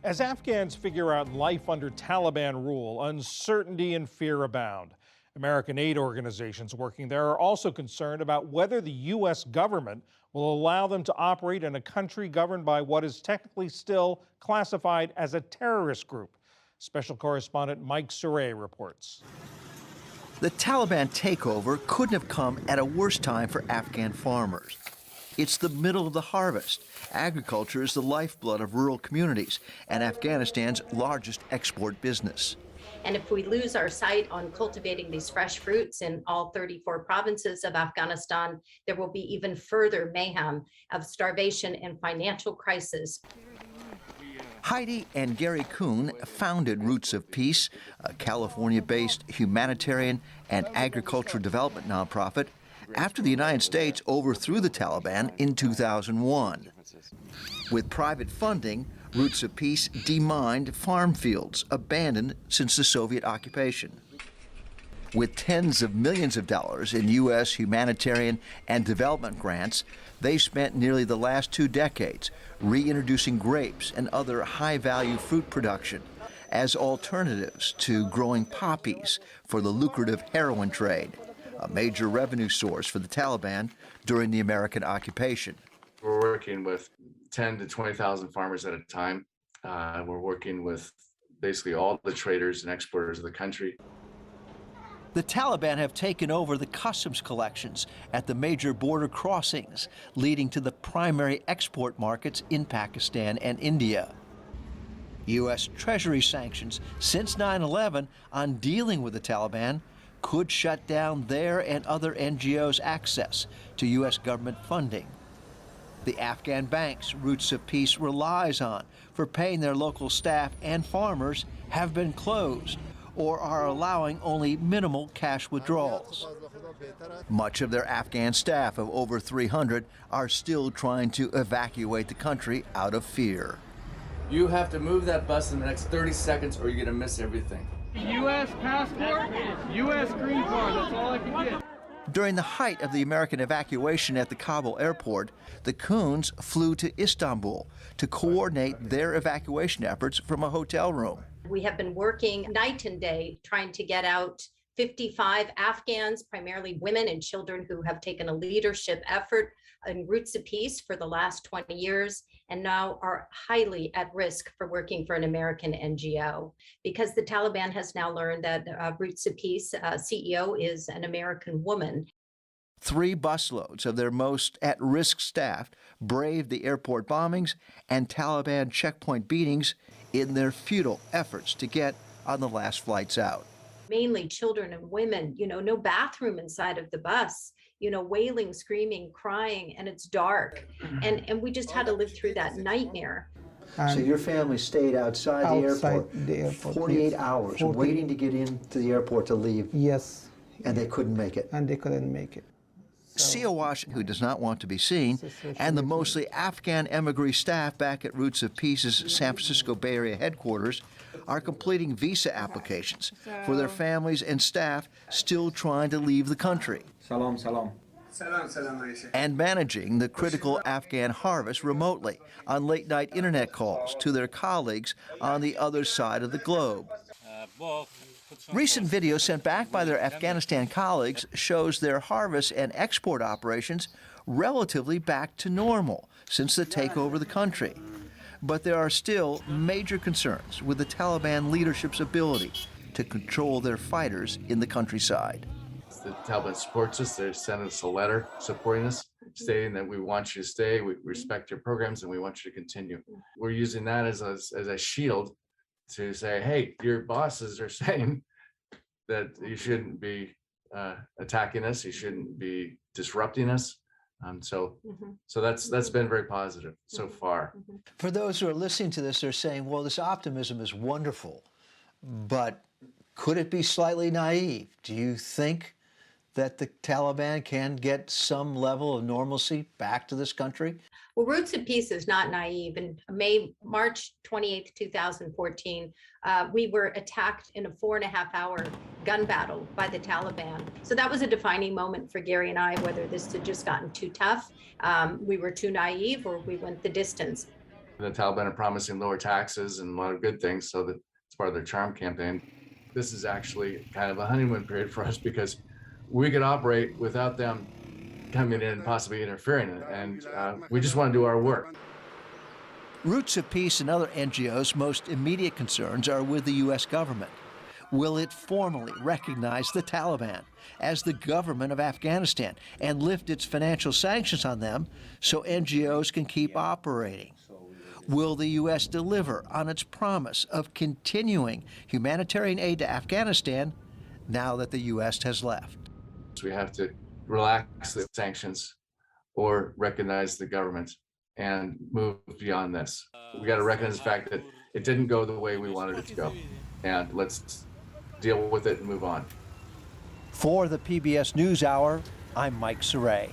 As Afghans figure out life under Taliban rule, uncertainty and fear abound. American aid organizations working there are also concerned about whether the U.S. government will allow them to operate in a country governed by what is technically still classified as a terrorist group. Special correspondent Mike Suray reports. The Taliban takeover couldn't have come at a worse time for Afghan farmers. It's the middle of the harvest. Agriculture is the lifeblood of rural communities and Afghanistan's largest export business. And if we lose our sight on cultivating these fresh fruits in all 34 provinces of Afghanistan, there will be even further mayhem of starvation and financial crisis. Heidi and Gary Kuhn founded Roots of Peace, a California-based humanitarian and agricultural development nonprofit, after the United States overthrew the Taliban in 2001. With private funding, Roots of Peace demined farm fields abandoned since the Soviet occupation. With tens of millions of dollars in U.S. humanitarian and development grants, they spent nearly the last 2 decades reintroducing grapes and other high-value fruit production as alternatives to growing poppies for the lucrative heroin trade, a major revenue source for the Taliban during the American occupation. We're working with 10 to 20,000 farmers at a time. We're working with basically all the traders and exporters of the country. The Taliban have taken over the customs collections at the major border crossings, leading to the primary export markets in Pakistan and India. U.S. Treasury sanctions since 9/11 on dealing with the Taliban could shut down their and other NGOs' access to U.S. government funding. The Afghan banks Roots of Peace relies on for paying their local staff and farmers have been closed or are allowing only minimal cash withdrawals. Much of their Afghan staff of over 300 are still trying to evacuate the country out of fear. You have to move that bus in the next 30 seconds or you're going to miss everything. U.S. passport, U.S. green card, that's all I can get. During the height of the American evacuation at the Kabul airport, the Kuhns flew to Istanbul to coordinate their evacuation efforts from a hotel room. We have been working night and day trying to get out 55 Afghans, primarily women and children, who have taken a leadership effort in Roots of Peace for the last 20 years and now are highly at risk for working for an American NGO. Because the Taliban has now learned that Roots of Peace CEO is an American woman. 3 busloads of their most at-risk staff braved the airport bombings and Taliban checkpoint beatings in their futile efforts to get on the last flights out. Mainly children and women, no bathroom inside of the bus, wailing, screaming, crying, and it's dark. And we just had to live through that nightmare. So your family stayed outside the airport 48 hours waiting to get into the airport to leave? Yes. And they couldn't make it? And they couldn't make it. Siawash, who does not want to be seen, and the mostly Afghan emigre staff back at Roots of Peace's San Francisco Bay Area headquarters are completing visa applications for their families and staff still trying to leave the country. Salam, salam. And managing the critical Afghan harvest remotely on late-night internet calls to their colleagues on the other side of the globe. Recent video sent back by their Afghanistan colleagues shows their harvest and export operations relatively back to normal since the takeover of the country. But there are still major concerns with the Taliban leadership's ability to control their fighters in the countryside. The Taliban supports us. They sent us a letter supporting us, stating that we want you to stay, we respect your programs, and we want you to continue. We're using that as a shield to say, hey, your bosses are saying that you shouldn't be attacking us, you shouldn't be disrupting us. So that's been very positive so far. For those who are listening to this, they're saying, well, this optimism is wonderful, but could it be slightly naive? Do you think that the Taliban can get some level of normalcy back to this country? Well, Roots of Peace is not naive. In March 28th, 2014, we were attacked in a 4.5-hour gun battle by the Taliban. So that was a defining moment for Gary and I, whether this had just gotten too tough, we were too naive, or we went the distance. The Taliban are promising lower taxes and a lot of good things, so that it's part of their charm campaign. This is actually kind of a honeymoon period for us because we could operate without them coming in and possibly interfering in it, and we just want to do our work. Roots of Peace and other NGOs' most immediate concerns are with the U.S. government. Will it formally recognize the Taliban as the government of Afghanistan and lift its financial sanctions on them so NGOs can keep operating? Will the U.S. deliver on its promise of continuing humanitarian aid to Afghanistan now that the U.S. has left? We have to relax the sanctions or recognize the government and move beyond this. We got to recognize the fact that it didn't go the way we wanted it to go, and let's deal with it and move on. For the PBS NewsHour, I'm Mike Saray.